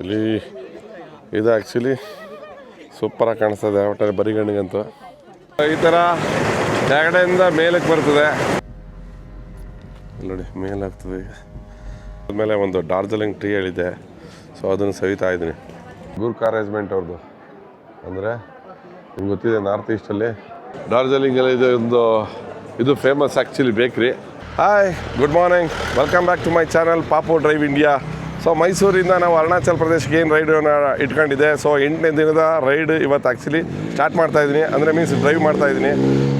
ಇಲ್ಲಿ ಇದು ಆ್ಯಕ್ಚುಲಿ ಸೂಪರಾಗಿ ಕಾಣಿಸ್ತದೆ ಒಟ್ಟಾರೆ ಬರಿಗಣ್ಣಿಗಂತೂ. ಈ ಥರ ಕೆಳಗಡೆಯಿಂದ ಮೇಲಕ್ಕೆ ಬರ್ತದೆ ನೋಡಿ, ಮೇಲಾಗ್ತದೆ. ಈಗ ಆದಮೇಲೆ ಒಂದು ಡಾರ್ಜಿಲಿಂಗ್ ಟೀ ಹೇಳಿದೆ, ಸೊ ಅದನ್ನು ಸವಿತಾ ಇದ್ದೀನಿ. ಗೂರ್ಖಾ ಅರೇಂಜ್ಮೆಂಟ್ ಅವ್ರದ್ದು, ಅಂದರೆ ನಿಮ್ಗೆ ಗೊತ್ತಿದೆ ನಾರ್ತ್ ಈಸ್ಟಲ್ಲಿ ಡಾರ್ಜಿಲಿಂಗಲ್ಲಿ ಇದು famous actually bakery. Hi, good morning, welcome back to my channel Papu drive India. So ಮೈಸೂರಿಂದ ನಾವು ಅರುಣಾಚಲ ಪ್ರದೇಶಕ್ಕೆ ಏನು ರೈಡನ್ನು ಇಟ್ಕೊಂಡಿದ್ದೆ. ಸೊ 8ನೇ ದಿನದ ರೈಡ್ ಇವತ್ತು ಆ್ಯಕ್ಚುಲಿ ಸ್ಟಾರ್ಟ್ ಮಾಡ್ತಾಯಿದ್ದೀನಿ, ಅಂದರೆ ಮೀನ್ಸ್ ಡ್ರೈವ್ ಮಾಡ್ತಾಯಿದ್ದೀನಿ.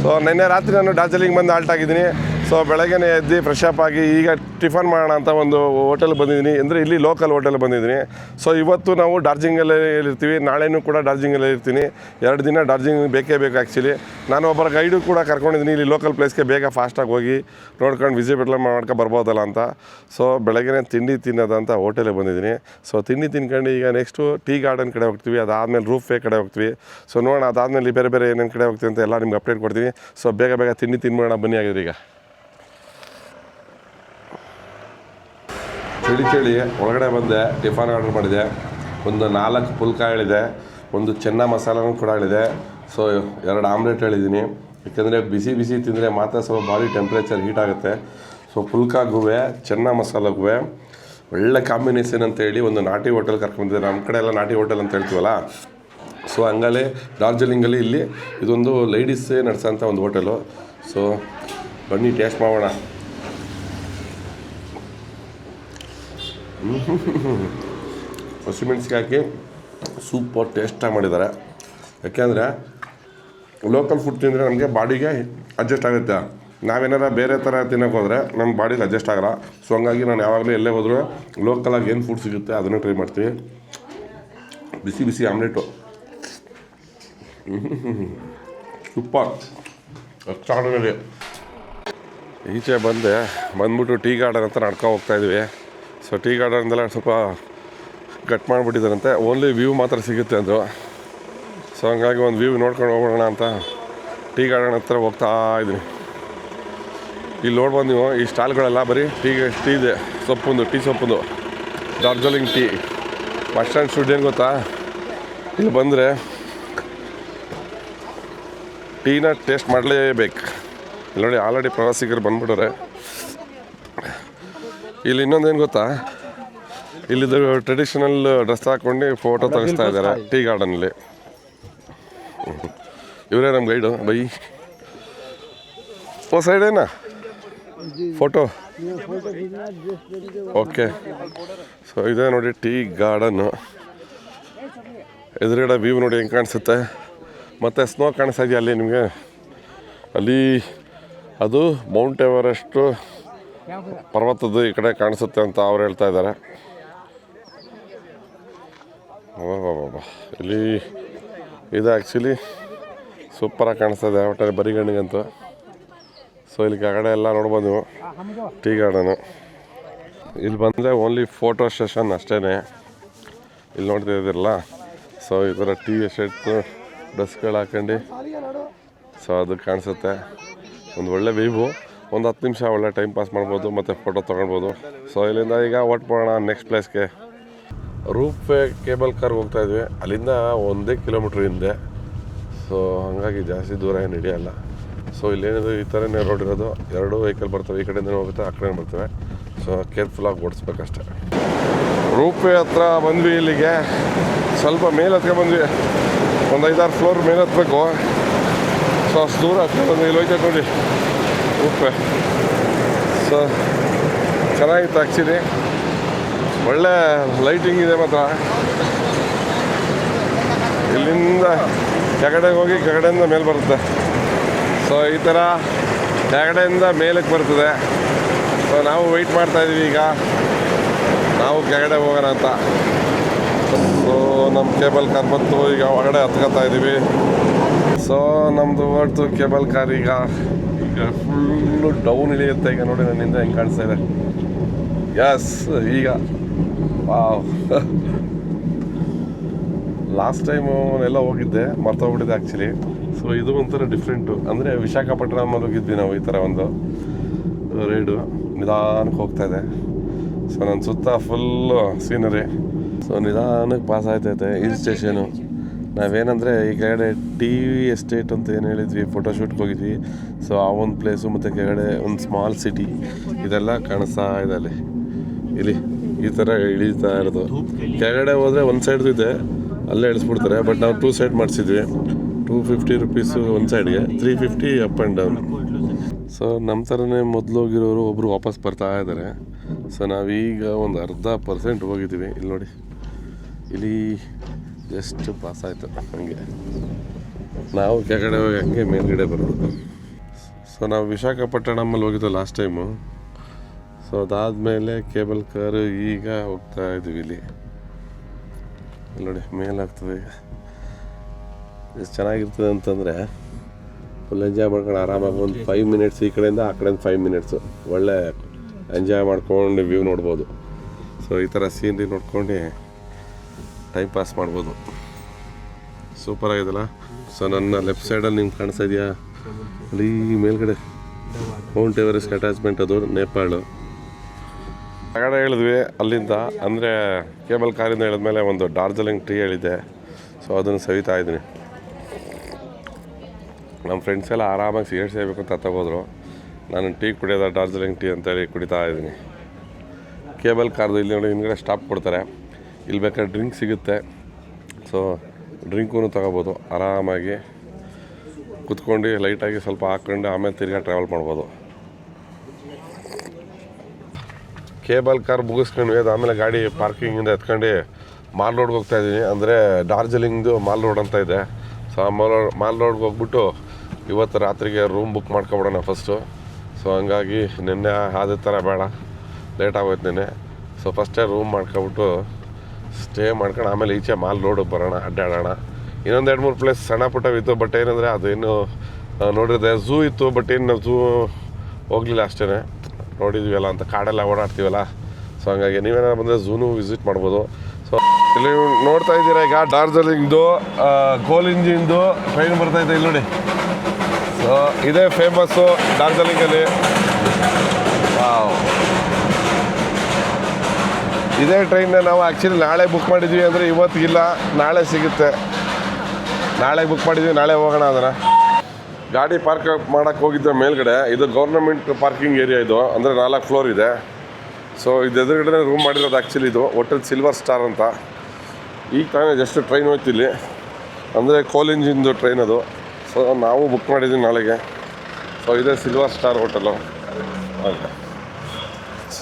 ಸೊ ನಿನ್ನೆ ರಾತ್ರಿ ನಾನು ಡಾರ್ಜಿಲಿಂಗ್ ಬಂದು ಹಾಲ್ಟ್ ಆಗಿದ್ದೀನಿ. ಸೊ ಬೆಳಗ್ಗೆನೇ ಎದ್ದು ಫ್ರೆಶ್ ಅಪ್ ಆಗಿ ಈಗ ಟಿಫನ್ ಮಾಡೋಣ ಅಂತ ಒಂದು ಹೋಟೆಲ್ ಬಂದಿದ್ದೀನಿ, ಅಂದರೆ ಇಲ್ಲಿ ಲೋಕಲ್ ಹೋಟೆಲ್ ಬಂದಿದ್ದೀನಿ. ಸೊ ಇವತ್ತು ನಾವು ಡಾರ್ಜಿಲಿಂಗಲ್ಲೇ ಇರ್ತೀವಿ, ನಾಳೆನೂ ಕೂಡ ಡಾರ್ಜಿಲಿಂಗಲ್ಲೇ ಇರ್ತೀನಿ. 2 ದಿನ ಡಾರ್ಜಿಲಿಂಗ್ ಬೇಕೇ ಬೇಕು ಆ್ಯಕ್ಚುಲಿ. ನಾನು ಒಬ್ಬರ ಗೈಡು ಕೂಡ ಕರ್ಕೊಂಡಿದ್ದೀನಿ, ಇಲ್ಲಿ ಲೋಕಲ್ ಪ್ಲೇಸ್ಗೆ ಬೇಗ ಫಾಸ್ಟಾಗಿ ಹೋಗಿ ನೋಡ್ಕೊಂಡು ವಿಸಿಟ್ ಮಾಡ್ಕೊಂಡು ಬರ್ಬೋದಲ್ಲ ಅಂತ. ಸೊ ಬೆಳಗ್ಗೆ ತಿಂಡಿ ತಿನ್ನೋದಂತ ಹೋಟೆಲಿಗೆ ಬಂದಿದ್ದೀನಿ. ಸೊ ತಿಂಡಿ ತಿನ್ಕೊಂಡು ಈಗ ನೆಕ್ಸ್ಟು ಟೀ ಗಾರ್ಡನ್ ಕಡೆ ಹೋಗ್ತೀವಿ, ಅದಾದಮೇಲೆ ರೂಫ್ ವೇ ಕಡೆ ಹೋಗ್ತೀವಿ. ಸೊ ನೋಡೋಣ, ಅದಾದಮೇಲೆ ಬೇರೆ ಬೇರೆ ಏನೇನು ಕಡೆ ಹೋಗ್ತೀವಿ ಅಂತ ಎಲ್ಲ ನಿಮ್ಗೆ ಅಪ್ಡೇಟ್ ಕೊಡ್ತೀನಿ. ಸೊ ಬೇಗ ತಿಂಡಿ ತಿನ್ಬೋಣ ಬನ್ನಿ. ಆಗಿದ್ರೆ ಈಗ ಚಳಿ ಒಳಗಡೆ ಬಂದೆ, ಟಿಫನ್ ಆರ್ಡರ್ ಮಾಡಿದೆ. ಒಂದು 4 ಪುಲ್ಕ ಹೇಳಿದೆ, ಒಂದು ಚೆನ್ನ ಮಸಾಲನೂ ಕೂಡ ಹೇಳಿದೆ. ಸೊ 2 ಆಮ್ಲೆಟ್ ಹೇಳಿದ್ದೀನಿ, ಯಾಕೆಂದರೆ ಬಿಸಿ ತಿಂದರೆ ಮಾತ್ರ ಸ್ವಲ್ಪ ಬಾಡಿ ಟೆಂಪ್ರೇಚರ್ ಹೀಟ್ ಆಗುತ್ತೆ. ಸೊ ಪುಲ್ಕಾಗೂ ಚೆನ್ನ ಮಸಾಲಗೂ ಒಳ್ಳೆ ಕಾಂಬಿನೇಷನ್ ಅಂತೇಳಿ ಒಂದು ನಾಟಿ ಹೋಟೆಲ್ ಕರ್ಕೊಂಡಿದ್ದೆ. ನಮ್ಮ ಕಡೆ ಎಲ್ಲ ನಾಟಿ ಹೋಟೆಲ್ ಅಂತ ಹೇಳ್ತೀವಲ್ಲ, ಸೊ ಹಂಗಲ್ಲೇ ಡಾರ್ಜಿಲಿಂಗಲ್ಲಿ ಇಲ್ಲಿ ಇದೊಂದು ಲೇಡೀಸೇ ನಡೆಸೋಂಥ ಒಂದು ಹೋಟೆಲು. ಸೊ ಬನ್ನಿ ಟೇಸ್ಟ್ ಮಾಡೋಣ. ಹಸಿಮೆಣ್ಸಿಗೆ ಹಾಕಿ ಸೂಪರ್ ಟೇಸ್ಟಾಗಿ ಮಾಡಿದ್ದಾರೆ. ಯಾಕೆಂದರೆ ಲೋಕಲ್ ಫುಡ್ ತಿಂದರೆ ನಮಗೆ ಬಾಡಿಗೆ ಅಡ್ಜಸ್ಟ್ ಆಗುತ್ತೆ. ನಾವೇನಾರ ಬೇರೆ ಥರ ತಿನ್ನೋಕೆ ಹೋದರೆ ನಮ್ಮ ಬಾಡಿಗೆ ಅಡ್ಜಸ್ಟ್ ಆಗೋಲ್ಲ. ಸೊ ಹಂಗಾಗಿ ನಾನು ಯಾವಾಗಲೂ ಎಲ್ಲೇ ಹೋದರೂ ಲೋಕಲಾಗಿ ಏನು ಫುಡ್ ಸಿಗುತ್ತೆ ಅದನ್ನು ಟ್ರೈ ಮಾಡ್ತೀವಿ. ಬಿಸಿ ಆಮ್ಲೆಟು ಸೂಪರ್ ಎಕ್ಸ್ಟ್ರಾರ್ಡಿನರಿ. ಈಚೆ ಬಂದ್ಬಿಟ್ಟು ಟೀ ಗಾರ್ಡನ್ ಅಂತ ನಡ್ಕೊ ಹೋಗ್ತಾಯಿದ್ವಿ. ಸೊ ಟೀ ಗಾರ್ಡನ್ದೆಲ್ಲ ಸ್ವಲ್ಪ ಕಟ್ ಮಾಡಿಬಿಟ್ಟಿದ್ದಾರಂತೆ, ಓನ್ಲಿ ವ್ಯೂ ಮಾತ್ರ ಸಿಗುತ್ತೆ ಅಂದರು. ಸೊ ಹಂಗಾಗಿ ಒಂದು ವ್ಯೂ ನೋಡ್ಕೊಂಡು ಹೋಗೋಣ ಅಂತ ಟೀ ಗಾರ್ಡನ್ ಹತ್ರ ಹೋಗ್ತಾ ಇದ್ದೀನಿ. ಇಲ್ಲಿ ನೋಡ್ಬೋದು ನೀವು, ಈ ಸ್ಟಾಲ್ಗಳೆಲ್ಲ ಬರೀ ಟೀ ಇದೆ, ಟೀ ಸೊಪ್ಪುಂದು Darjeeling tea. Bus stand food ಏನು ಗೊತ್ತಾ, ಇಲ್ಲಿ ಬಂದರೆ ಟೀನ ಟೇಸ್ಟ್ ಮಾಡಲೇಬೇಕು. ಇಲ್ಲಿ ನೋಡಿ, ಆಲ್ರೆಡಿ ಪ್ರವಾಸಿಗರು ಬಂದ್ಬಿಟ್ಟವ್ರೆ. ಇಲ್ಲಿ ಇನ್ನೊಂದೇನು ಗೊತ್ತಾ, ಇಲ್ಲಿದ್ದು ಟ್ರೆಡಿಷನಲ್ ಡ್ರೆಸ್ ಹಾಕ್ಕೊಂಡು ಫೋಟೋ ತೆಗಿಸ್ತಾ ಇದ್ದಾರೆ ಟೀ ಗಾರ್ಡನಲ್ಲಿ. ಇವರೇ ನಮ್ಮ ಗೈಡು. ಬೈ ಓ ಸೈಡೇನಾ ಫೋಟೋ? ಓಕೆ. ಸೊ ಇದೇ ನೋಡಿ ಟೀ ಗಾರ್ಡನ್ನು. ಎದುರುಗಡೆ ವ್ಯೂ ನೋಡಿ ಹೆಂಗೆ ಕಾಣಿಸುತ್ತೆ. ಮತ್ತು ಸ್ನೋ ಕಾಣಿಸ್ತಾ ಇದೆಯಾ ಅಲ್ಲಿ ನಿಮಗೆ? ಅಲ್ಲಿ ಅದು ಮೌಂಟ್ ಎವರೆಸ್ಟು ಪರ್ವತದ್ದು ಈ ಕಡೆ ಕಾಣಿಸುತ್ತೆ ಅಂತ ಅವ್ರು ಹೇಳ್ತಾ ಇದ್ದಾರೆ. ಇಲ್ಲಿ ಇದು ಆ್ಯಕ್ಚುಲಿ ಸೂಪರಾಗಿ ಕಾಣಿಸ್ತದೆ ಒಟ್ಟಾರೆ ಬರಿಗಣ್ಣಿಗಂತೂ. ಸೊ ಇಲ್ಲಿ ಕೆಳಗಡೆ ಎಲ್ಲ ನೋಡ್ಬೋದು ನೀವು, ಟೀ ಗಾರ್ಡನು. ಇಲ್ಲಿ ಬಂದರೆ ಓನ್ಲಿ ಫೋಟೋ ಸೆಷನ್ ಅಷ್ಟೇ. ಇಲ್ಲಿ ನೋಡ್ತಾ ಇದ್ದೀರಲ್ಲ, ಸೊ ಈ ಥರ ಟೀ ಶರ್ಟ್ಸು ಡ್ರೆಸ್ಗಳು ಹಾಕೊಂಡು ಸೊ ಅದು ಕಾಣಿಸುತ್ತೆ. ಒಂದು ಒಳ್ಳೆ ವ್ಯೂ, ಒಂದು 10 ನಿಮಿಷ ಒಳ್ಳೆ ಟೈಮ್ ಪಾಸ್ ಮಾಡ್ಬೋದು ಮತ್ತು ಫೋಟೋ ತೊಗೊಳ್ಬೋದು. ಸೊ ಇಲ್ಲಿಂದ ಈಗ ಹೊರಟೋಣ ನೆಕ್ಸ್ಟ್ ಪ್ಲೇಸ್ಗೆ. ರೂಪ್ ವೇ ಕೇಬಲ್ ಕಾರ್ ಹೋಗ್ತಾಯಿದ್ವಿ, ಅಲ್ಲಿಂದ 1 ಕಿಲೋಮೀಟ್ರ್ ಹಿಂದೆ. ಸೊ ಹಾಗಾಗಿ ಜಾಸ್ತಿ ದೂರ ಏನು ಹಿಡಿಯಲ್ಲ. ಸೊ ಇಲ್ಲೇನಿದೆ, ಈ ಥರನೇ ರೋಡ್ ಇರೋದು, 2 ವೆಹಿಕಲ್ ಬರ್ತವೆ, ಈ ಕಡೆಯಿಂದ ಹೋಗುತ್ತೆ, ಆ ಕಡೆ ಬರ್ತವೆ. ಸೊ ಕೇರ್ಫುಲ್ಲಾಗಿ ಓಡಿಸ್ಬೇಕಷ್ಟೆ. ರೂಪ್ ವೇ ಹತ್ರ ಬಂದ್ವಿ. ಇಲ್ಲಿಗೆ ಸ್ವಲ್ಪ ಮೇಲೆ ಹತ್ಕೊಂಡು ಬಂದ್ವಿ, ಒಂದು 5-6 ಫ್ಲೋರ್ ಮೇಲೆ ಹತ್ಬೇಕು. ಸೊ ಅಷ್ಟು ದೂರ ಹತ್ಕೊಂಡು ಬಂದ್ವಿ. ಇಲ್ಲಿ ಹೋಯ್ತೈತೆ ನೋಡಿ ರೂಪ್ ವೇ. ಸೊ ಚೆನ್ನಾಗಿತ್ತು ಆ್ಯಕ್ಚುಲಿ, ಒಳ್ಳೆ ಲೈಟಿಂಗ್ ಇದೆ ಮಾತ್ರ. ಇಲ್ಲಿಂದ ಕೆಳಗಡೆಗೆ ಹೋಗಿ ಕೆಳಗಡೆಯಿಂದ ಮೇಲೆ ಬರುತ್ತೆ. ಸೊ ಈ ಥರ ಕೆಳಗಡೆಯಿಂದ ಮೇಲಕ್ಕೆ ಬರ್ತದೆ. ಸೊ ನಾವು ವೆಯ್ಟ್ ಮಾಡ್ತಾಯಿದ್ದೀವಿ, ಈಗ ನಾವು ಕೆಳಗಡೆ ಹೋಗೋಣ ಅಂತ. ಸೊ ನಮ್ಮ ಕೇಬಲ್ ಕಾರ್ ಬಂತು, ಈಗ ಒಳಗಡೆ ಹತ್ಕೊತಾ ಇದ್ದೀವಿ. ಸೊ ನಮ್ಮದು ಹೊರತು ಕೇಬಲ್ ಕಾರ್ ಈಗ ಫುಲ್ಲು ಡೌನ್ ಇಳಿಯುತ್ತೆ. ಈಗ ನೋಡಿ ನನ್ನಿಂದ ಹೆಂಗೆ ಕಾಣಿಸ್ತಾ ಇದೆ. ಯಸ್, ಈಗ ವಾವ್. ಲಾಸ್ಟ್ ಟೈಮು ಎಲ್ಲ ಹೋಗಿದ್ದೆ, ಮರ್ತೋಗ್ಬಿಟ್ಟಿದೆ ಆ್ಯಕ್ಚುಲಿ. ಸೊ ಇದು ಒಂಥರ ಡಿಫ್ರೆಂಟು, ಅಂದರೆ ವಿಶಾಖಪಟ್ಟಣಮಲ್ಲಿ ಹೋಗಿದ್ವಿ ನಾವು. ಈ ಥರ ಒಂದು ರೈಡು ನಿಧಾನಕ್ಕೆ ಹೋಗ್ತಾಯಿದೆ. ಸೊ ನನ್ನ ಸುತ್ತ ಫುಲ್ಲು ಸೀನರಿ. ಸೊ ನಿಧಾನಕ್ಕೆ ಪಾಸ್ ಆಯ್ತೈತೆ ಹಿಲ್ ಸ್ಟೇಷನು. ನಾವೇನಂದರೆ ಈ ಕೆಳಗಡೆ ಟಿ ವಿ ಎಸ್ಟೇಟ್ ಅಂತ ಏನು ಹೇಳಿದ್ವಿ, ಫೋಟೋಶೂಟ್ಗೆ ಹೋಗಿದ್ವಿ. ಸೊ ಆ ಒಂದು ಪ್ಲೇಸು ಮತ್ತು ಕೆಳಗಡೆ ಒಂದು ಸ್ಮಾಲ್ ಸಿಟಿ ಇದೆಲ್ಲ ಕಾಣಿಸ್ತಾ ಇದೆ ಅಲ್ಲಿ. ಇಲ್ಲಿ ಈ ಥರ ಇಳೀತಾ ಇರೋದು. ಕೆಳಗಡೆ ಹೋದರೆ ಒಂದು ಸೈಡ್ದು ಇದೆ, ಅಲ್ಲೇ ಇಳಿಸ್ಬಿಡ್ತಾರೆ. ಬಟ್ ನಾವು 2 ಸೈಡ್ ಮಾಡಿಸಿದ್ವಿ. 250 ರುಪೀಸು ಒಂದು ಸೈಡ್ಗೆ, 350 ಅಪ್ ಆ್ಯಂಡ್ ಡೌನ್. ಸೊ ನಮ್ಮ ಥರನೇ ಮೊದಲು ಹೋಗಿರೋರು ಒಬ್ಬರು ವಾಪಸ್ ಬರ್ತಾ ಇದ್ದಾರೆ. ಸೊ ನಾವೀಗ ಒಂದು 10% ಹೋಗಿದ್ದೀವಿ. ಇಲ್ಲಿ ನೋಡಿ, ಇಲ್ಲಿ ಜಸ್ಟ್ ಪಾಸ್ ಆಯಿತು. ಹಾಗೆ ನಾವು ಕೆಳಗಡೆ ಹೋಗಿ ಹಂಗೆ ಮೇಲ್ಗಡೆ ಬರೋದು. ಸೊ ನಾವು ವಿಶಾಖಪಟ್ಟಣಮಲ್ಲಿ ಹೋಗಿದ್ದು ಲಾಸ್ಟ್ ಟೈಮು. ಸೊ ಅದಾದಮೇಲೆ ಕೇಬಲ್ ಕಾರು ಈಗ ಹೋಗ್ತಾ ಇದ್ದೀವಿ. ಇಲ್ಲಿ ನೋಡಿ ಮೇಲಾಗ್ತದೆ. ಈಗ ಎಷ್ಟು ಚೆನ್ನಾಗಿರ್ತದೆ ಅಂತಂದರೆ ಫುಲ್ ಎಂಜಾಯ್ ಮಾಡ್ಕೊಂಡು ಆರಾಮಾಗಿ ಒಂದು 5 ಮಿನಿಟ್ಸ್ ಈ ಕಡೆಯಿಂದ ಆ ಕಡೆಯಿಂದ 5 ಮಿನಿಟ್ಸು ಒಳ್ಳೆ ಎಂಜಾಯ್ ಮಾಡ್ಕೊಂಡು ವ್ಯೂ ನೋಡ್ಬೋದು. ಸೊ ಈ ಥರ ಸೀನ್ರಿ ನೋಡ್ಕೊಂಡು ಟೈಮ್ ಪಾಸ್ ಮಾಡ್ಬೋದು. ಸೂಪರಾಗಿದೆಲ್ಲ. ಸೊ ನನ್ನ ಲೆಫ್ಟ್ ಸೈಡಲ್ಲಿ ನಿಮ್ಗೆ ಕಾಣಿಸ್ತಾ ಇದೆಯಾ, ಅಲ್ಲಿ ಮೇಲ್ಗಡೆ ಮೌಂಟ್ ಎವರೆಸ್ಟ್ ಅಟ್ಯಾಚ್ಮೆಂಟ್, ಅದು ನೇಪಾಳು. ಕೆಳಗಡೆ ಹೇಳಿದ್ವಿ ಅಲ್ಲಿಂದ, ಅಂದರೆ ಕೇಬಲ್ ಕಾರಿಂದ ಹೇಳಿದ್ಮೇಲೆ ಒಂದು ಡಾರ್ಜಿಲಿಂಗ್ ಟೀ ಹೇಳಿದ್ದೆ. ಸೊ ಅದನ್ನು ಸವಿತಾ ಇದ್ದೀನಿ. ನಮ್ಮ ಫ್ರೆಂಡ್ಸ್ ಎಲ್ಲ ಆರಾಮಾಗಿ ಸಿಗರೇಟ್ ಸೇಯಬೇಕು ಅಂತ ತಗೋದ್ರು. ನಾನು ಟೀ ಕುಡಿಯೋದ ಡಾರ್ಜಿಲಿಂಗ್ ಟೀ ಅಂತೇಳಿ ಕುಡಿತಾ ಇದ್ದೀನಿ. ಕೇಬಲ್ ಕಾರ್ದು ಇಲ್ಲಿ ನೋಡಿ ಹಿಂದ್ಗಡೆ ಸ್ಟಾಪ್ ಕೊಡ್ತಾರೆ. ಇಲ್ಲಿ ಬೇಕಾದ್ರೆ ಡ್ರಿಂಕ್ ಸಿಗುತ್ತೆ. ಸೊ ಡ್ರಿಂಕೂ ತಗೋಬೋದು. ಆರಾಮಾಗಿ ಕುತ್ಕೊಂಡು ಲೈಟಾಗಿ ಸ್ವಲ್ಪ ಹಾಕ್ಕೊಂಡು ಆಮೇಲೆ ತಿರ್ಗಾ ಟ್ರಾವೆಲ್ ಮಾಡ್ಬೋದು. ಕೇಬಲ್ ಕಾರ್ ಮುಗಿಸ್ಕೊಂಡ್ವಿ. ಆಮೇಲೆ ಗಾಡಿ ಪಾರ್ಕಿಂಗಿಂದ ಎತ್ಕೊಂಡು ಮಾಲ್ ರೋಡ್ಗೆ ಹೋಗ್ತಾಯಿದ್ದೀನಿ. ಅಂದರೆ ಡಾರ್ಜಿಲಿಂಗ್ದು ಮಾಲ್ ರೋಡ್ ಅಂತ ಇದೆ. ಸೊ ಆ ಮಾಲ್ ರೋಡ್ಗೆ ಹೋಗ್ಬಿಟ್ಟು ಇವತ್ತು ರಾತ್ರಿಗೆ ರೂಮ್ ಬುಕ್ ಮಾಡ್ಕೊಬಿಡೋಣ ಫಸ್ಟು. ಸೊ ಹಂಗಾಗಿ ನಿನ್ನೆ ಅದೇ ಥರ ಬೇಡ, ಲೇಟ್ ಆಗೋಯ್ತು ನಿನ್ನೆ. ಸೊ ಫಸ್ಟೇ ರೂಮ್ ಮಾಡ್ಕೊಬಿಟ್ಟು ಸ್ಟೇ ಮಾಡ್ಕೊಂಡು ಆಮೇಲೆ ಈಚೆ ಮಾಲ್ ರೋಡಿಗೆ ಬರೋಣ, ಅಡ್ಡಾಡೋಣ. ಇನ್ನೊಂದು 2-3 ಪ್ಲೇಸ್ ಸಣ್ಣ ಪುಟ್ಟವಿತ್ತು. ಬಟ್ ಏನಂದರೆ ಅದೇನು ನೋಡಿದ್ರೆ ಝೂ ಇತ್ತು. ಬಟ್ ಏನು ನಾವು ಝೂ ಹೋಗಲಿಲ್ಲ ಅಷ್ಟೇ. ನೋಡಿದ್ವಲ್ಲ ಅಂತ ಕಾಡೆಲ್ಲ ಓಡಾಡ್ತೀವಲ್ಲ. ಸೊ ಹಂಗಾಗಿ ನೀವೇನಾದ್ರು ಬಂದರೆ ಝೂನು ವಿಸಿಟ್ ಮಾಡ್ಬೋದು. ಸೊ ಇಲ್ಲಿ ನೋಡ್ತಾ ಇದ್ದೀರಾ ಈಗ ಡಾರ್ಜಿಲಿಂಗ್ದು ಕೋಲ್ ಇಂಜಿನ್ದು ಟ್ರೈನ್ ಬರ್ತಾಯಿದೆ. ಇಲ್ಲಿ ನೋಡಿ, ಸೊ ಇದೇ ಫೇಮಸ್ಸು ಡಾರ್ಜಿಲಿಂಗಲ್ಲಿ. ಇದೇ ಟ್ರೈನ್ನ ನಾವು ಆ್ಯಕ್ಚುಲಿ ನಾಳೆ ಬುಕ್ ಮಾಡಿದ್ವಿ. ಅಂದರೆ ಇವತ್ತಿಗಿಲ್ಲ, ನಾಳೆ ಸಿಗುತ್ತೆ. ನಾಳೆ ಬುಕ್ ಮಾಡಿದ್ವಿ, ನಾಳೆ ಹೋಗೋಣ. ಅದನ್ನು ಗಾಡಿ ಪಾರ್ಕ್ ಮಾಡೋಕ್ಕೆ ಹೋಗಿದ್ದೆ ಮೇಲ್ಗಡೆ. ಇದು ಗೌರ್ನಮೆಂಟ್ ಪಾರ್ಕಿಂಗ್ ಏರಿಯಾ ಇದು. ಅಂದರೆ 4 ಫ್ಲೋರ್ ಇದೆ. ಸೊ ಇದು ಎದುರುಗಡೆ ರೂಮ್ ಮಾಡಿರೋದು ಆ್ಯಕ್ಚುಲಿ ಇದು ಹೋಟೆಲ್ ಸಿಲ್ವರ್ ಸ್ಟಾರ್ ಅಂತ. ಈಗ ತಾನೇ ಜಸ್ಟ್ ಟ್ರೈನ್ ಹೋಯ್ತಿಲ್ಲಿ, ಅಂದರೆ ಕೋಲ್ ಇಂಜಿನ್ದು ಟ್ರೈನ್ ಅದು. ಸೊ ನಾವು ಬುಕ್ ಮಾಡಿದ್ದೀವಿ ನಾಳೆಗೆ. ಸೊ ಇದೇ ಸಿಲ್ವರ್ ಸ್ಟಾರ್ ಹೋಟೆಲು. ಹಾಗೆ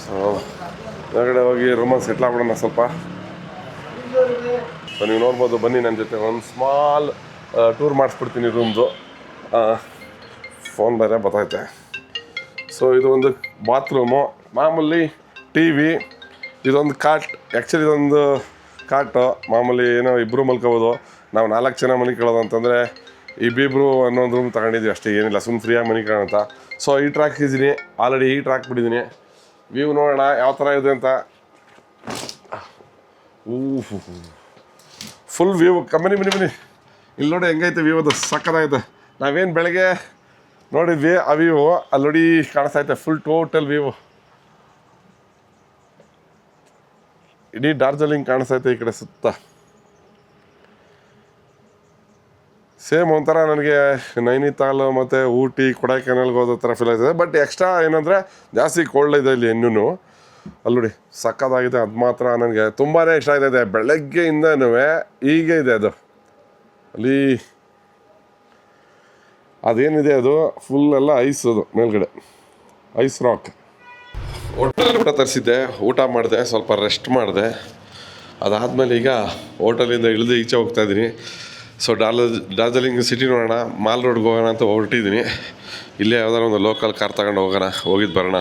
ಸೊ ಹೊರಗಡೆ ಹೋಗಿ ರೂಮಲ್ಲಿ ಸೆಟ್ಲ್ ಆಗ್ಬಿಡೋಣ ಸ್ವಲ್ಪ. ಸೊ ನೀವು ನೋಡ್ಬೋದು, ಬನ್ನಿ ನನ್ನ ಜೊತೆ. ಒಂದು ಸ್ಮಾಲ್ ಟೂರ್ ಮಾಡಿಸ್ಬಿಡ್ತೀನಿ ರೂಮ್ದು. ಫೋನ್ ಬೇರೆ ಬರ್ತೈತೆ. ಸೊ ಇದು ಒಂದು ಬಾತ್ರೂಮು, ಮಾಮೂಲಿ ಟಿ ವಿ, ಇದೊಂದು ಕಾಟ್. ಆ್ಯಕ್ಚುಲಿ ಇದೊಂದು ಕಾಟು ಮಾಮೂಲಿ ಏನೋ ಇಬ್ಬರು ಮಲ್ಕೋಬೋದು. ನಾವು 4 ಜನ ಮಲ್ಕೊಳ್ಳೋದು ಅಂತಂದರೆ ಇಬ್ಬಿಬ್ರು ಅನ್ನೊಂದು ರೂಮ್ ತಗೊಂಡಿದ್ವಿ ಅಷ್ಟೇ, ಏನಿಲ್ಲ, ಸುಮ್ಮನೆ ಫ್ರೀಯಾಗಿ ಮಲ್ಕೊಳ್ಳೋಣ ಅಂತ. ಸೊ ಹೀಟ್ರ್ ಹಾಕಿದ್ದೀನಿ, ಆಲ್ರೆಡಿ ಹೀಟ್ರ್ ಹಾಕ್ಬಿಟ್ಟಿದ್ದೀನಿ. ವ್ಯೂ ನೋಡೋಣ ಯಾವ ಥರ ಇದೆ ಅಂತ. Full view. ಬನ್ನಿ ಇಲ್ಲಿ ನೋಡಿ ಹೆಂಗೈತೆ ವ್ಯೂ. ಅದು ಸಕ್ಕತ್ತಾಗೈತೆ. ನಾವೇನು ಬೆಳಗ್ಗೆ ನೋಡಿದ್ವಿ ಆ ವ್ಯೂ ಅಲ್ಲಿ ನೋಡಿ ಕಾಣಿಸ್ತೈತೆ. ಫುಲ್ ಟೋಟಲ್ ವ್ಯೂ ಇಡೀ ಡಾರ್ಜಿಲಿಂಗ್ ಕಾಣಿಸ್ತೈತೆ ಈ ಕಡೆ ಸುತ್ತ. ಸೇಮ್ ಒಂಥರ ನನಗೆ ನೈನಿತಾಲ್ ಮತ್ತು ಊಟಿ, ಕೊಡೈಕೆನಾಲ್ಗೆ ಹೋದೋ ಥರ ಫೀಲ್ ಆಗ್ತದೆ. ಬಟ್ ಎಕ್ಸ್ಟ್ರಾ ಏನಂದರೆ ಜಾಸ್ತಿ ಕೋಲ್ಡ್ ಇದೆ ಇಲ್ಲಿ ಇನ್ನೂ. ಅಲ್ಲಿ ನೋಡಿ ಸಕ್ಕತ್ತಾಗಿದೆ. ಅದು ಮಾತ್ರ ನನಗೆ ತುಂಬಾ ಇಷ್ಟ ಆಗಿದೆ. ಬೆಳಗ್ಗೆಯಿಂದನೂ ಹೀಗೆ ಇದೆ ಅದು. ಅಲ್ಲಿ ಅದೇನಿದೆ ಅದು ಫುಲ್ ಎಲ್ಲ ಐಸ್, ಅದು ಮೇಲ್ಗಡೆ ಐಸ್ ರಾಕ್. ಹೋಟೆಲ್ ಊಟ ತರಿಸಿದ್ದೆ, ಊಟ ಮಾಡಿದೆ, ಸ್ವಲ್ಪ ರೆಸ್ಟ್ ಮಾಡಿದೆ. ಅದಾದಮೇಲೆ ಈಗ ಹೋಟೆಲಿಂದ ಇಳಿದು ಈಚೆ ಹೋಗ್ತಾಯಿದ್ದೀನಿ. ಸೊ ಡಾರ್ಜಿಲಿಂಗ್ ಸಿಟಿ ನೋಡೋಣ, ಮಾಲ್ ರೋಡ್ಗೆ ಹೋಗೋಣ ಅಂತ ಹೊರಟಿದ್ದೀನಿ. ಇಲ್ಲೇ ಯಾವ್ದಾರು ಒಂದು ಲೋಕಲ್ ಕಾರ್ ತಗೊಂಡು ಹೋಗಿದ್ದು ಬರೋಣ.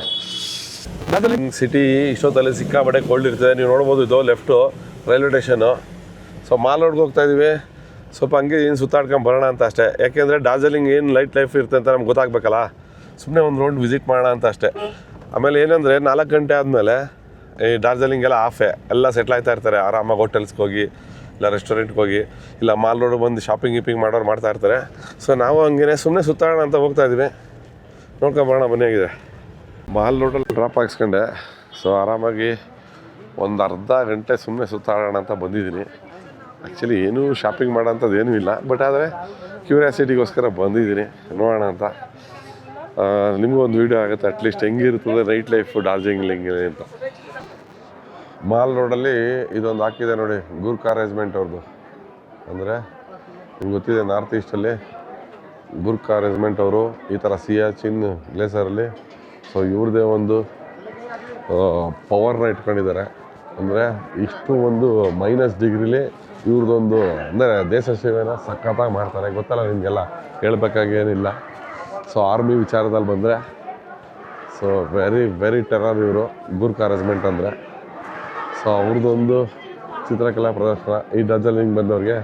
ಡಾರ್ಜಿಲಿಂಗ್ ಸಿಟಿ ಇಷ್ಟೊತ್ತಲ್ಲಿ ಸಿಕ್ಕಾಪಟ್ಟೆ ಕೋಲ್ಡ್ ಇರ್ತದೆ. ನೀವು ನೋಡ್ಬೋದು, ಇದು left railway station. So mall ರೋಡ್ಗೆ ಹೋಗ್ತಾಯಿದ್ದೀವಿ. ಸ್ವಲ್ಪ ಹಂಗೆ ಏನು ಸುತ್ತಾಡ್ಕೊಂಡು ಬರೋಣ ಅಂತ ಅಷ್ಟೇ. ಯಾಕೆಂದರೆ ಡಾರ್ಜಿಲಿಂಗ್ ಏನು ಲೈಫ್ ಇರುತ್ತೆ ಅಂತ ನಮ್ಗೆ ಗೊತ್ತಾಗಬೇಕಲ್ಲ. ಸುಮ್ಮನೆ ಒಂದು ರೌಂಡ್ ವಿಸಿಟ್ ಮಾಡೋಣ ಅಂತ ಅಷ್ಟೇ. ಆಮೇಲೆ ಏನಂದರೆ 4 ಗಂಟೆ ಆದಮೇಲೆ ಈ ಡಾರ್ಜಿಲಿಂಗೆಲ್ಲ ಆಫೇ, ಎಲ್ಲ ಸೆಟ್ಲ್ ಆಗ್ತಾ ಇರ್ತಾರೆ. ಆರಾಮಾಗಿ ಹೋಟೆಲ್ಸ್ಗೆ ಹೋಗಿ, ಇಲ್ಲ ರೆಸ್ಟೋರೆಂಟ್ಗೆ ಹೋಗಿ, ಇಲ್ಲ ಮಾಲ್ ರೋಡ್ ಬಂದು ಶಾಪಿಂಗ್ ಮಾಡೋರು ಮಾಡ್ತಾ ಇರ್ತಾರೆ. ಸೊ ನಾವು ಹಂಗೇ ಸುಮ್ಮನೆ ಸುತ್ತಾಡೋಣ ಅಂತ ಹೋಗ್ತಾಯಿದ್ವಿ. ನೋಡ್ಕೊಂಬರೋಣ ಬನ್ನಿ. ಆಗಿದೆ ಮಾಲ್ ರೋಡಲ್ಲಿ ಡ್ರಾಪ್ ಹಾಕ್ಸ್ಕೊಂಡೆ. ಸೊ ಆರಾಮಾಗಿ ಒಂದು ಅರ್ಧ ಗಂಟೆ ಸುಮ್ಮನೆ ಸುತ್ತಾಡೋಣ ಅಂತ ಬಂದಿದ್ದೀನಿ. ಆ್ಯಕ್ಚುಲಿ ಏನೂ ಶಾಪಿಂಗ್ ಮಾಡೋಂಥದ್ದು ಏನೂ ಇಲ್ಲ, ಬಟ್ ಆದರೆ ಕ್ಯೂರಿಯಾಸಿಟಿಗೋಸ್ಕರ ಬಂದಿದ್ದೀನಿ, ನೋಡೋಣ ಅಂತ. ನಿಮಗೂ ಒಂದು ವೀಡಿಯೋ ಆಗುತ್ತೆ ಅಟ್ಲೀಸ್ಟ್ ಹೆಂಗಿರ್ತದೆ ನೈಟ್ ಲೈಫು ಡಾರ್ಜಿಲಿಂಗ್ ಅಂತ. ಮಾಲ್ ರೋಡಲ್ಲಿ ಇದೊಂದು ಹಾಕಿದೆ ನೋಡಿ, ಗೂರ್ಖಾ ರೆಜಿಮೆಂಟ್ ಅವ್ರದ್ದು. ಅಂದರೆ ನಿಮ್ಗೆ ಗೊತ್ತಿದೆ ನಾರ್ತ್ ಈಸ್ಟಲ್ಲಿ ಗೂರ್ಖಾ ರೆಜಿಮೆಂಟ್ ಅವರು ಈ ಥರ ಸಿಯಾಚಿನ್ ಗ್ಲೇಸರಲ್ಲಿ ಸೊ ಇವ್ರದ್ದೇ ಒಂದು ಪವರ್ನ ಇಟ್ಕೊಂಡಿದ್ದಾರೆ. ಅಂದರೆ ಇಷ್ಟು ಒಂದು -ಡಿಗ್ರಿಲಿ ಇವ್ರದ್ದೊಂದು ಅಂದರೆ ದೇಶ ಸೇವೆನ ಸಖತ್ತಾಗಿ ಮಾಡ್ತಾರೆ. ಗೊತ್ತಲ್ಲ ನಿಮಗೆಲ್ಲ, ಹೇಳ್ಬೇಕಾಗೇನಿಲ್ಲ. ಸೊ ಆರ್ಮಿ ವಿಚಾರದಲ್ಲಿ ಬಂದರೆ ಸೊ ವೆರಿ ಟೆರರ್ ಇವರು ಗೂರ್ಖಾ ರೆಜಿಮೆಂಟ್ ಅಂದರೆ. ಸೊ ಅವ್ರದ್ದೊಂದು ಚಿತ್ರಕಲಾ ಪ್ರದರ್ಶನ ಈ ಡಾರ್ಜಿಲಿಂಗ್ ಬಂದವ್ರಿಗೆ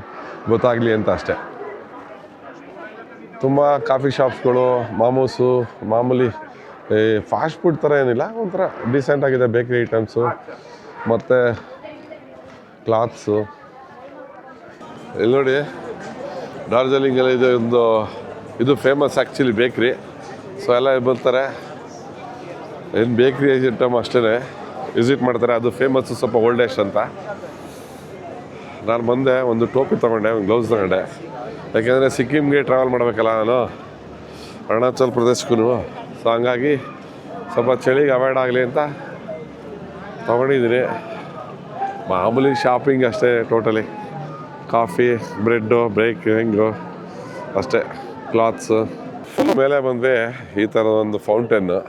ಗೊತ್ತಾಗಲಿ ಅಂತ ಅಷ್ಟೇ. ತುಂಬ ಕಾಫಿ ಶಾಪ್ಸ್ಗಳು, ಮಾಮೂಸು, ಮಾಮೂಲಿ ಫಾಸ್ಟ್ ಫುಡ್ ಥರ ಏನಿಲ್ಲ, ಒಂಥರ ಡಿಸೆಂಟಾಗಿದೆ. ಬೇಕ್ರಿ ಐಟಮ್ಸು ಮತ್ತು ಕ್ಲಾತ್ಸು. ಇಲ್ಲಿ ನೋಡಿ ಡಾರ್ಜಿಲಿಂಗಲ್ಲಿ ಇದು ಫೇಮಸ್ ಆ್ಯಕ್ಚುಲಿ ಬೇಕ್ರಿ. ಸೊ ಎಲ್ಲ ಬರ್ತಾರೆ, ಏನು ಬೇಕ್ರಿ ಐಟಮ್ ಅಷ್ಟೇ ವಿಸಿಟ್ ಮಾಡ್ತಾರೆ. ಅದು ಫೇಮಸ್ಸು ಸ್ವಲ್ಪ ಓಲ್ಡ್ ಏಜ್ ಅಂತ. ನಾನು ಬಂದೆ, ಒಂದು ಟೋಪಿ ತೊಗೊಂಡೆ, ಒಂದು ಗ್ಲೌಸ್ ತೊಗೊಂಡೆ. ಯಾಕೆಂದರೆ ಸಿಕ್ಕಿಮ್ಗೆ ಟ್ರಾವೆಲ್ ಮಾಡಬೇಕಲ್ಲ ನಾನು, ಅರುಣಾಚಲ್ ಪ್ರದೇಶಕ್ಕೂ. ಸೊ ಹಂಗಾಗಿ ಸ್ವಲ್ಪ ಚಳಿಗೆ ಅವಾಯ್ಡ್ ಆಗಲಿ ಅಂತ ತೊಗೊಂಡಿದ್ದೀನಿ. ಮಾಮೂಲಿ ಶಾಪಿಂಗ್ ಅಷ್ಟೇ, ಟೋಟಲಿ ಕಾಫಿ, ಬ್ರೆಡ್ಡು, ಬೇಕಿಂಗು ಅಷ್ಟೇ, ಕ್ಲಾತ್ಸು. ಮೇಲೆ ಬಂದರೆ ಈ ಥರದ ಒಂದು ಫೌಂಟೇನು,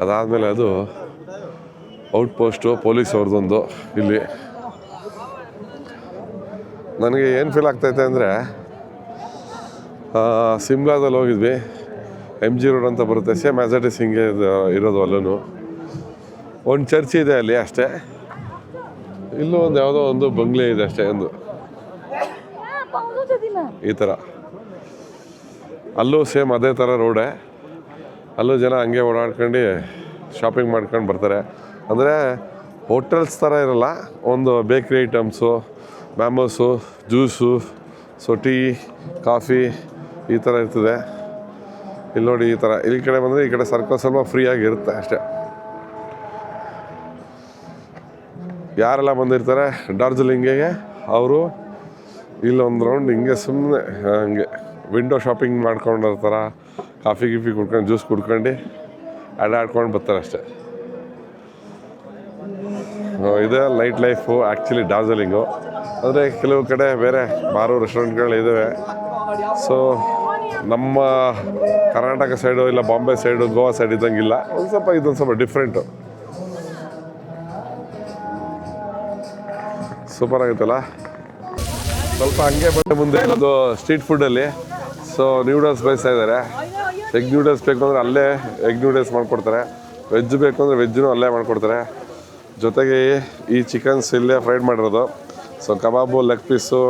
ಅದಾದಮೇಲೆ ಅದು ಔಟ್ಪೋಸ್ಟು ಪೊಲೀಸ್ ಅವ್ರದ್ದೊಂದು. ಇಲ್ಲಿ ನನಗೆ ಏನು ಫೀಲ್ ಆಗ್ತೈತೆ ಅಂದರೆ, ಸಿಮ್ಲಾದಲ್ಲಿ ಹೋಗಿದ್ವಿ, MG ರೋಡ್ ಅಂತ ಬರುತ್ತೆ, ಸೇಮ್ ಆ್ಯಸ್ ಇಟ್ ಇಸ್ ಹಿಂಗೆ ಇರೋದು. ಅಲ್ಲೂ ಒಂದು ಚರ್ಚ್ ಇದೆ ಅಲ್ಲಿ ಅಷ್ಟೇ. ಇಲ್ಲೂ ಒಂದು ಯಾವುದೋ ಒಂದು ಬಂಗ್ಲೆ ಇದೆ ಅಷ್ಟೇ, ಒಂದು ಈ ಥರ. ಅಲ್ಲೂ ಸೇಮ್ ಅದೇ ಥರ ರೋಡೇ. ಅಲ್ಲೂ ಜನ ಹಂಗೆ ಓಡಾಡ್ಕೊಂಡು ಶಾಪಿಂಗ್ ಮಾಡ್ಕೊಂಡು ಬರ್ತಾರೆ. ಅಂದರೆ ಹೋಟೆಲ್ಸ್ ಥರ ಇರಲ್ಲ, ಒಂದು bakery items, momos, juice, so tea, coffee ಈ ಥರ ಇರ್ತದೆ. ಇಲ್ಲಿ ನೋಡಿ ಈ ಥರ. ಈ ಕಡೆ ಬಂದರೆ ಈ ಕಡೆ ಸರ್ಕಲ್ ಸ್ವಲ್ಪ ಫ್ರೀಯಾಗಿರುತ್ತೆ ಅಷ್ಟೇ. ಯಾರೆಲ್ಲ ಬಂದಿರ್ತಾರೆ ಡಾರ್ಜಿಲಿಂಗಿಗೆ ಅವರು ಇಲ್ಲೊಂದು ರೌಂಡ್ ಹಿಂಗೆ ಸುಮ್ಮನೆ ಹಂಗೆ ವಿಂಡೋ ಶಾಪಿಂಗ್ ಮಾಡ್ಕೊಂಡಿರ್ತಾರ, ಕಾಫಿ ಕುಡ್ಕೊಂಡು ಜ್ಯೂಸ್ ಕುಡ್ಕೊಂಡು ಅಡ್ಡಾಡ್ಕೊಂಡು ಬರ್ತಾರೆ ಅಷ್ಟೇ. ಇದೇ ನೈಟ್ ಲೈಫು ಆ್ಯಕ್ಚುಲಿ ಡಾರ್ಜಿಲಿಂಗು. ಅಂದರೆ ಕೆಲವು ಕಡೆ ಬೇರೆ ಬಾರು ರೆಸ್ಟೋರೆಂಟ್ಗಳಿದ್ದಾವೆ. ಸೊ ನಮ್ಮ ಕರ್ನಾಟಕ ಸೈಡು ಇಲ್ಲ ಬಾಂಬೆ ಸೈಡು ಗೋವಾ ಸೈಡ್ ಇದ್ದಂಗಿಲ್ಲ, ಇದೊಂದು ಸ್ವಲ್ಪ ಡಿಫ್ರೆಂಟು. ಸೂಪರ್ ಆಗುತ್ತಲ್ಲ. ಸ್ವಲ್ಪ ಹಂಗೆ ಬಂದ ಮುಂದೆ ಒಂದು ಸ್ಟ್ರೀಟ್ ಫುಡ್ಡಲ್ಲಿ ಸೊ ನ್ಯೂಡಲ್ಸ್ ಬಯಸ್ತಾ ಇದ್ದಾರೆ. ಎಗ್ ನ್ಯೂಡಲ್ಸ್ ಬೇಕು ಅಂದರೆ ಅಲ್ಲೇ ಎಗ್ ನ್ಯೂಡಲ್ಸ್ ಮಾಡಿಕೊಡ್ತಾರೆ, ವೆಜ್ ಬೇಕು ಅಂದರೆ ವೆಜ್ಜೂ ಅಲ್ಲೇ ಮಾಡಿಕೊಡ್ತಾರೆ. ಜೊತೆಗೆ ಈ ಚಿಕನ್ಸ್ ಇಲ್ಲೇ ಫ್ರೈಡ್ ಮಾಡಿರೋದು. ಸೊ ಕಬಾಬು, ಲೆಗ್ ಪೀಸು,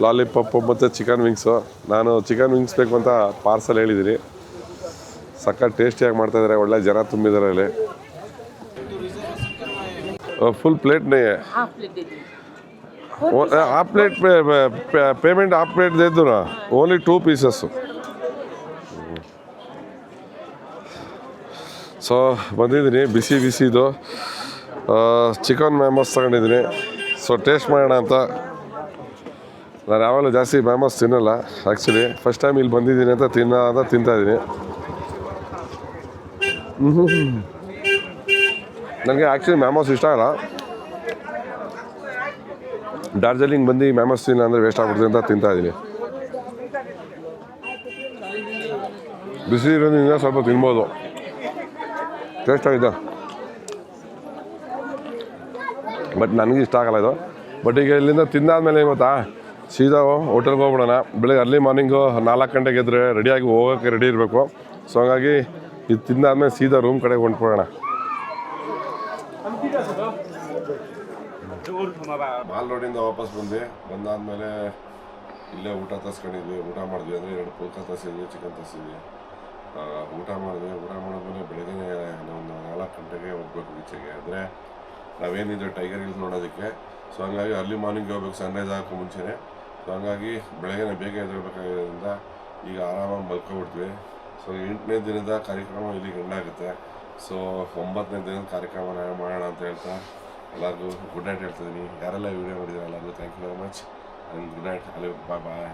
ಲಾಲಿಪಾಪು ಮತ್ತು ಚಿಕನ್ ವಿಂಗ್ಸು. ನಾನು ಚಿಕನ್ ವಿಂಗ್ಸ್ ಬೇಕು ಅಂತ ಪಾರ್ಸಲ್ ಹೇಳಿದ್ದೀನಿ. ಸಖತ್ ಟೇಸ್ಟಿಯಾಗಿ ಮಾಡ್ತಾಯಿದ್ದಾರೆ, ಒಳ್ಳೆ ಜನ ತುಂಬಿದ್ದಾರೆ ಇಲ್ಲಿ. फुल प्लेट नहीं है, half plate payment half plate दे दो ना, ओनली 2 पीसेस. ಸೊ ಬಂದಿದ್ದೀನಿ, ಬಿಸಿ ಬಿಸಿದು ಚಿಕನ್ ಮ್ಯಾಮೋಸ್ ತಗೊಂಡಿದ್ದೀನಿ. ಸೊ ಟೇಸ್ಟ್ ಮಾಡೋಣ ಅಂತ. ನಾನು ಯಾವಾಗಲೂ ಜಾಸ್ತಿ ಮ್ಯಾಮೋಸ್ ತಿನ್ನಲ್ಲ ಆ್ಯಕ್ಚುಲಿ, ಫಸ್ಟ್ ಟೈಮ್ ಇಲ್ಲಿ ಬಂದಿದ್ದೀನಿ ಅಂತ ತಿಂತಾಯಿದ್ದೀನಿ. ನನಗೆ ಆ್ಯಕ್ಚುಲಿ ಮ್ಯಾಮೋಸ್ ಇಷ್ಟ ಆಗಲ್ಲ. ಡಾರ್ಜಿಲಿಂಗ್ ಬಂದು ಮ್ಯಾಮೋಸ್ ತಿನ್ನ ಅಂದರೆ ವೇಸ್ಟ್ ಆಗ್ಬಿಡ್ತೀನಿ ಅಂತ ತಿಂತಾಯಿದ್ದೀನಿ. ಬಿಸಿ ಇರೋದ್ರಿಂದ ಸ್ವಲ್ಪ ತಿನ್ಬೋದು, ಟೇಸ್ಟ್ ಆಗಿದೆ. ಬಟ್ ನನಗೆ ಇಷ್ಟ ಆಗಲ್ಲ ಇದು. ಬಟ್ ಈಗ ಇಲ್ಲಿಂದ ತಿಂದಾದ್ಮೇಲೆ ಏನು ಗೊತ್ತಾ, ಸೀದಾ ಹೋಟೆಲ್ಗೆ ಹೋಗ್ಬಿಡೋಣ. ಬೆಳಗ್ಗೆ ಅರ್ಲಿ ಮಾರ್ನಿಂಗು 4 ಗಂಟೆಗೆ ಎದ್ರೆ ರೆಡಿಯಾಗಿ ಹೋಗೋಕ್ಕೆ ರೆಡಿ ಇರಬೇಕು. ಸೊ ಹಾಗಾಗಿ ಇದು ತಿಂದಾದ್ಮೇಲೆ ಸೀದಾ ರೂಮ್ ಕಡೆಗೆ ಹೊಂಟ್ಬಿಡೋಣ. ಮಾಲ್ ರೋಡಿಂದ ವಾಪಸ್ ಬಂದಾದ್ಮೇಲೆ ಇಲ್ಲೇ ಊಟ ತರಿಸ್ಕೊಂಡಿದ್ವಿ. ಊಟ ಮಾಡಿದ್ವಿ, ಅಂದರೆ 2 ಪುಲ್ಕ ತರಿಸಿದ್ವಿ, ಚಿಕನ್ ತರಿಸಿದ್ವಿ. ಊಟ ಮಾಡಿದ್ಮೇಲೆ ಬೆಳಗ್ಗೆ ಒಂದು 4 ಗಂಟೆಗೆ ಹೋಗ್ಬೇಕು ಬೀಚಿಗೆ. ಅಂದರೆ ನಾವೇನಿದೆ ಟೈಗರ್ ಹಿಲ್ಸ್ ನೋಡೋದಕ್ಕೆ. ಸೊ ಹಂಗಾಗಿ ಅರ್ಲಿ ಮಾರ್ನಿಂಗ್ ಹೋಗ್ಬೇಕು, ಸನ್ರೈಸ್ ಆಗೋಕ್ಕೂ ಮುಂಚೆನೇ. ಸೊ ಹಂಗಾಗಿ ಬೆಳಗ್ಗೆ ಬೇಗ ಎದ್ದೇಳಬೇಕಾಗಿರೋದ್ರಿಂದ ಈಗ ಆರಾಮಾಗಿ ಮಲ್ಕೊಬಿಡ್ತೀವಿ. ಸೊ 8ನೇ ದಿನದ ಕಾರ್ಯಕ್ರಮ ಇಲ್ಲಿಗೆ ಎಂಡಾಗುತ್ತೆ. ಸೊ 9ನೇ ದಿನದ ಕಾರ್ಯಕ್ರಮ ಮಾಡೋಣ ಅಂತ ಹೇಳ್ತಾ ಎಲ್ಲರಿಗೂ ಗುಡ್ ನೈಟ್ ಹೇಳ್ತಿದ್ದೀನಿ. ಯಾರೆಲ್ಲ ವಿಡಿಯೋ ನೋಡಿದ್ರೆ ಎಲ್ಲರಿಗೂ thank you very much and good night. ಅಲ್ಲಿ ಬಾಯ್ ಬಾಯ್.